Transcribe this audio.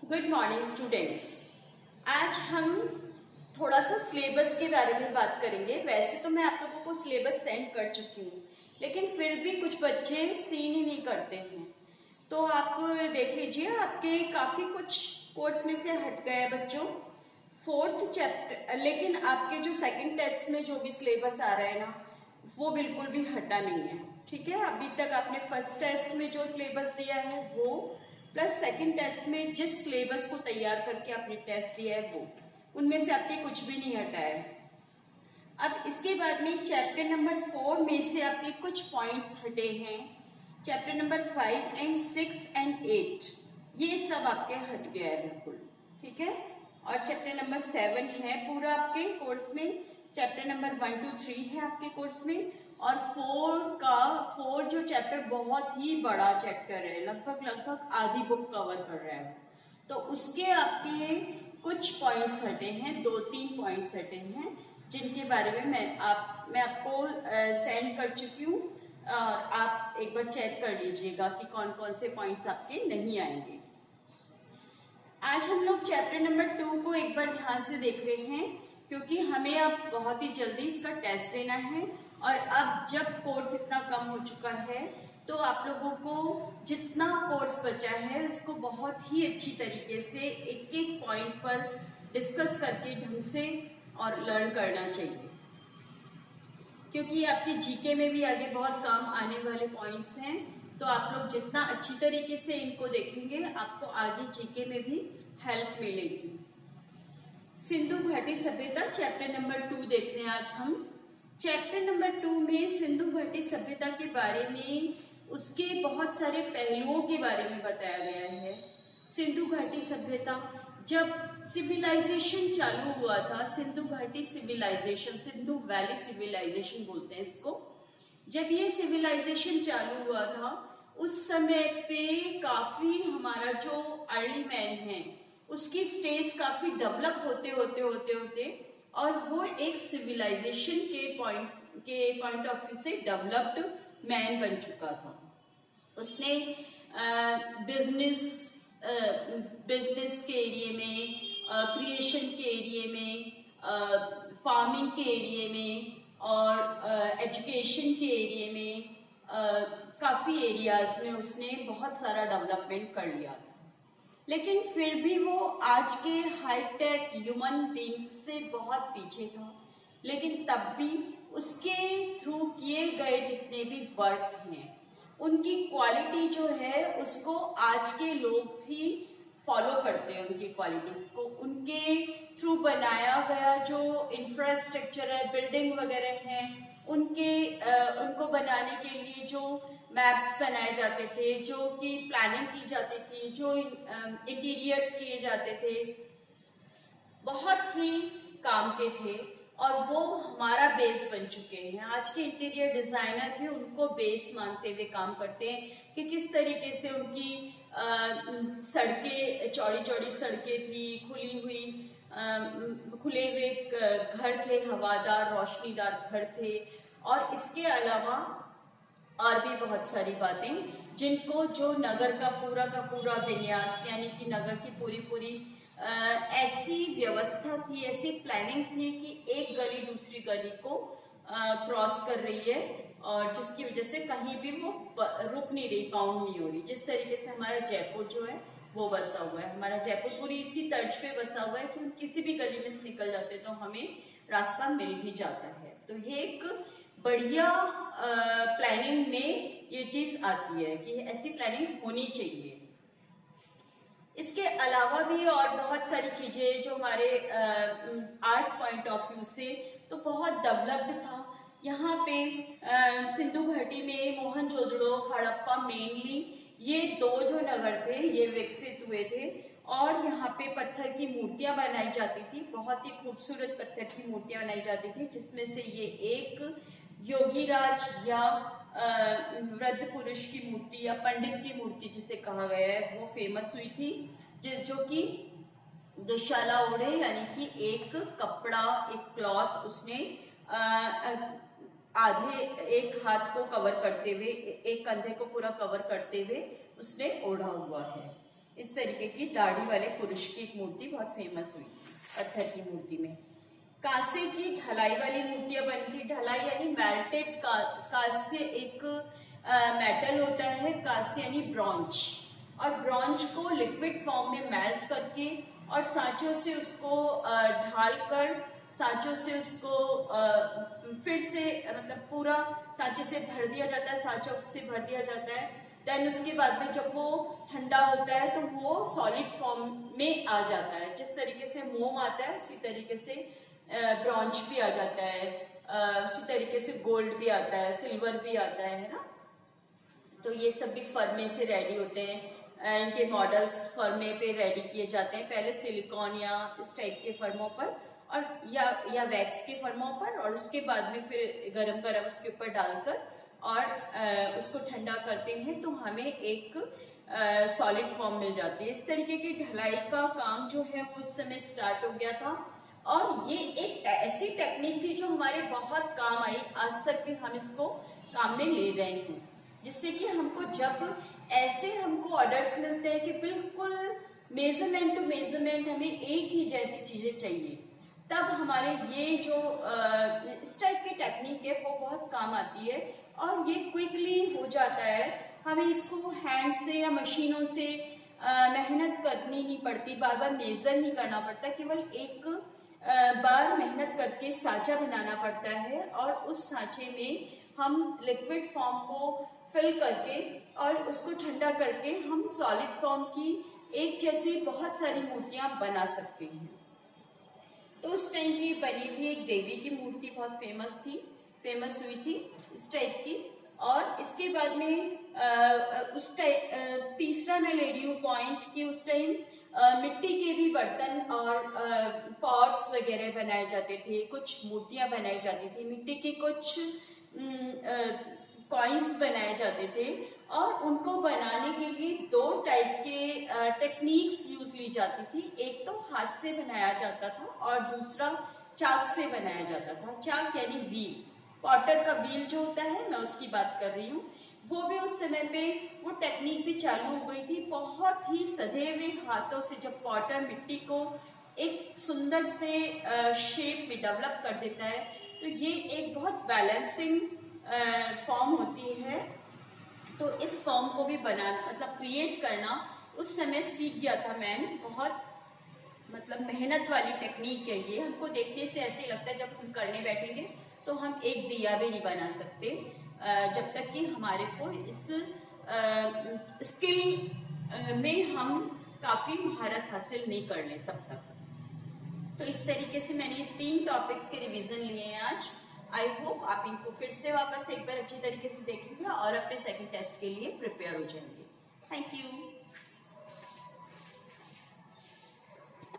Good morning students. आज हम थोड़ा सा सिलेबस के बारे में बात करेंगे। वैसे तो मैं आप लोगों को सिलेबस सेंड कर चुकी हूँ, लेकिन फिर भी कुछ बच्चे सीन ही नहीं करते हैं। तो आप देख लीजिए, आपके काफ़ी कुछ कोर्स में से हट गए बच्चों। फोर्थ चैप्टर, लेकिन आपके जो सेकंड टेस्ट में जो भी सिलेबस आ रहा है ना, वो बिल्कुल भी हटा नहीं है। ठीक है, अभी तक आपने फर्स्ट टेस्ट में जो सिलेबस दिया है वो, प्लस सेकंड टेस्ट में जिस सिलेबस को तैयार करके आपने टेस्ट दिया है वो, उनमें से आपके कुछ भी नहीं हटा है। अब इसके बाद में चैप्टर नंबर 4 में से आपके कुछ पॉइंट्स हटे हैं। चैप्टर नंबर 5 एंड 6 एंड 8 ये सब आपके हट गया है बिल्कुल। ठीक है, और चैप्टर नंबर 7 है पूरा आपके कोर्स में। चैप्टर नंबर 1 to 3 है आपके कोर्स में, और 4 जो चैप्टर बहुत ही बड़ा चैप्टर है, लगभग आधी बुक कवर कर रहा है, तो उसके आपके कुछ पॉइंट्स हटे हैं, 2-3 पॉइंट्स हटे हैं, जिनके बारे में मैं आपको सेंड कर चुकी हूँ। और आप एक बार चेक कर लीजिएगा कि कौन कौन से पॉइंट्स आपके नहीं आएंगे। आज हम लोग चैप्टर नंबर 2 को एक बार ध्यान से देख रहे हैं, क्योंकि हमें अब बहुत ही जल्दी इसका टेस्ट देना है। और अब जब कोर्स इतना कम हो चुका है, तो आप लोगों को जितना कोर्स बचा है उसको बहुत ही अच्छी तरीके से एक एक पॉइंट पर डिस्कस करके ढंग से और लर्न करना चाहिए, क्योंकि आपकी जीके में भी आगे बहुत काम आने वाले पॉइंट्स हैं। तो आप लोग जितना अच्छी तरीके से इनको देखेंगे, आपको आगे जीके में भी हेल्प मिलेगी। सिंधु घाटी सभ्यता चैप्टर नंबर 2 देख रहे हैं आज हम। चैप्टर नंबर 2 में सिंधु घाटी सभ्यता के बारे में, उसके बहुत सारे पहलुओं के बारे में बताया गया है। सिंधु घाटी सभ्यता, जब सिविलाइजेशन चालू हुआ था, सिंधु घाटी सिविलाइजेशन, सिंधु वैली सिविलाइजेशन बोलते हैं इसको, जब ये सिविलाइजेशन चालू हुआ था, उस समय पे काफी हमारा जो अर्ली मैन है उसकी स्टेज काफी डेवलप होते और वो एक सिविलाइजेशन के पॉइंट ऑफ व्यू से डेवलप्ड मैन बन चुका था। उसने बिजनेस के एरिए में, क्रिएशन के एरिए में, फार्मिंग के एरिए में और एजुकेशन के एरिए में, काफ़ी एरियाज में उसने बहुत सारा डेवलपमेंट कर लिया था। लेकिन फिर भी वो आज के हाईटेक ह्यूमन बींग्स से बहुत पीछे था। लेकिन तब भी उसके थ्रू किए गए जितने भी वर्क हैं, उनकी क्वालिटी जो है उसको आज के लोग भी फॉलो करते हैं। उनकी क्वालिटीज को, उनके थ्रू बनाया गया जो इंफ्रास्ट्रक्चर है, बिल्डिंग वगैरह हैं, उनको बनाने के लिए जो मैप्स बनाए जाते थे, जो कि प्लानिंग की जाती थी, जो इंटीरियर्स किए जाते थे, बहुत ही काम के थे और वो हमारा बेस बन चुके हैं। आज के इंटीरियर डिजाइनर भी उनको बेस मानते हुए काम करते हैं कि किस तरीके से उनकी सड़कें, चौड़ी सड़कें थी, खुले हुए घर थे, हवादार रोशनीदार घर थे, और इसके अलावा और भी बहुत सारी बातें, जिनको जो नगर का पूरा विन्यास, यानी कि नगर की पूरी ऐसी व्यवस्था थी, ऐसी प्लानिंग थी कि एक गली दूसरी गली को क्रॉस कर रही है, और जिसकी वजह से कहीं भी वो रुक नहीं रही, बाउंड नहीं हो रही। जिस तरीके से हमारा जयपुर जो है वो बसा हुआ है, हमारा जयपुर पूरी इसी तर्ज पे बसा हुआ है कि हम किसी भी गली में से निकल जाते तो हमें रास्ता मिल ही जाता है। तो ये एक बढ़िया प्लानिंग में ये चीज आती है कि ऐसी प्लानिंग होनी चाहिए। इसके अलावा भी और बहुत सारी चीजें जो हमारे आर्ट पॉइंट ऑफ व्यू से तो बहुत डेवलप्ड था। यहाँ पे सिंधु घाटी में मोहनजोदड़ो, हड़प्पा, मेनली ये 2 जो नगर थे ये विकसित हुए थे, और यहाँ पे पत्थर की मूर्तियां बनाई जाती थी, बहुत ही खूबसूरत पत्थर की मूर्तियां बनाई जाती थी, जिसमें से ये एक योगीराज या वृद्ध पुरुष की मूर्ति या पंडित की मूर्ति जिसे कहा गया है वो फेमस हुई थी, जो कि दुशाला ओढ़े, यानी कि एक कपड़ा, एक क्लॉथ उसने आधे, एक हाथ को कवर करते हुए, एक कंधे को पूरा कवर करते हुए उसने ओढ़ा हुआ है। इस तरीके की दाढ़ी वाले पुरुष की एक मूर्ति बहुत फेमस हुई पत्थर की मूर्ति में। कांसे की ढलाई वाली मूर्तियां बनी थी। ढलाई यानी मेल्टेड कांस्य एक मेटल होता है, कांस्य यानी ब्रॉन्ज, और ब्रॉन्ज को लिक्विड फॉर्म में मेल्ट करके और सांचों से उसको ढाल कर सांचों से उसको फिर से मतलब पूरा सांचे से भर दिया जाता है, सांचों से भर दिया जाता है। देन उसके बाद में जब वो ठंडा होता है तो वो सॉलिड फॉर्म में आ जाता है। जिस तरीके से मोम आता है उसी तरीके से ब्रॉन्ज भी आ जाता है, उसी तरीके से गोल्ड भी आता है, सिल्वर भी आता है ना। तो ये सब भी फर्मे से रेडी होते हैं। इनके मॉडल्स फर्मे पे रेडी किए जाते हैं, पहले सिलिकॉन या इस टाइप के फर्मों पर और या वैक्स के फर्मों पर, और उसके बाद में फिर गरम गरम उसके ऊपर डालकर और उसको ठंडा करते हैं तो हमें एक सॉलिड फॉर्म मिल जाती है। इस तरीके की ढलाई का काम जो है वो उस समय स्टार्ट हो गया था और ये एक ऐसी टेक्निक थी जो हमारे बहुत काम आई, आज तक भी हम इसको काम में ले रहे हैं, जिससे कि हमको जब ऐसे हमको ऑर्डर्स मिलते हैं कि बिल्कुल मेजरमेंट टू मेजरमेंट हमें एक ही जैसी चीजें चाहिए, तब हमारे ये जो इस टाइप की टेक्निक है वो बहुत काम आती है और ये क्विकली हो जाता है। हमें इसको हैंड से या मशीनों से मेहनत करनी नहीं पड़ती, बार बार मेजर नहीं करना पड़ता, केवल एक बार मेहनत करके सांचा बनाना पड़ता है और उस सांचे में हम लिक्विड फॉर्म को फिल करके और उसको ठंडा करके हम सॉलिड फॉर्म की एक जैसी बहुत सारी मूर्तियां बना सकते हैं। तो उस टाइम की बनी हुई एक देवी की मूर्ति बहुत फेमस हुई थी इस टाइप की। और इसके बाद में उस टाइम तीसरा मैं ले रही हूँ पॉइंट कि उस टाइम मिट्टी के भी बर्तन और पॉट्स वगैरह बनाए जाते थे, कुछ मूर्तियां बनाई जाती थी, मिट्टी के कुछ कॉइन्स बनाए जाते थे और उनको बनाने के लिए दो टाइप के टेक्निक्स यूज ली जाती थी। एक तो हाथ से बनाया जाता था और दूसरा चाक से बनाया जाता था। चाक यानी व्हील, पॉटर का व्हील जो होता है, मैं उसकी बात कर रही हूँ। वो भी उस समय पे वो टेक्निक भी चालू हो गई थी। बहुत ही सधे हुए हाथों से जब पॉटर मिट्टी को एक सुंदर से शेप में डेवलप कर देता है तो ये एक बहुत बैलेंसिंग फॉर्म होती है। तो इस फॉर्म को भी बनाना मतलब क्रिएट करना उस समय सीख गया था मैंने। बहुत मतलब मेहनत वाली टेक्निक है ये। हमको देखने से ऐसे लगता है जब हम करने बैठेंगे तो हम एक दिया भी नहीं बना सकते जब तक कि हमारे को इस स्किल में हम काफी महारत हासिल नहीं कर लें तब तक। तो इस तरीके से मैंने 3 टॉपिक्स के रिवीजन लिए हैं आज। आई होप आप इनको फिर से वापस एक बार अच्छी तरीके से देखेंगे और अपने सेकंड टेस्ट के लिए प्रिपेयर हो जाएंगे। Thank you.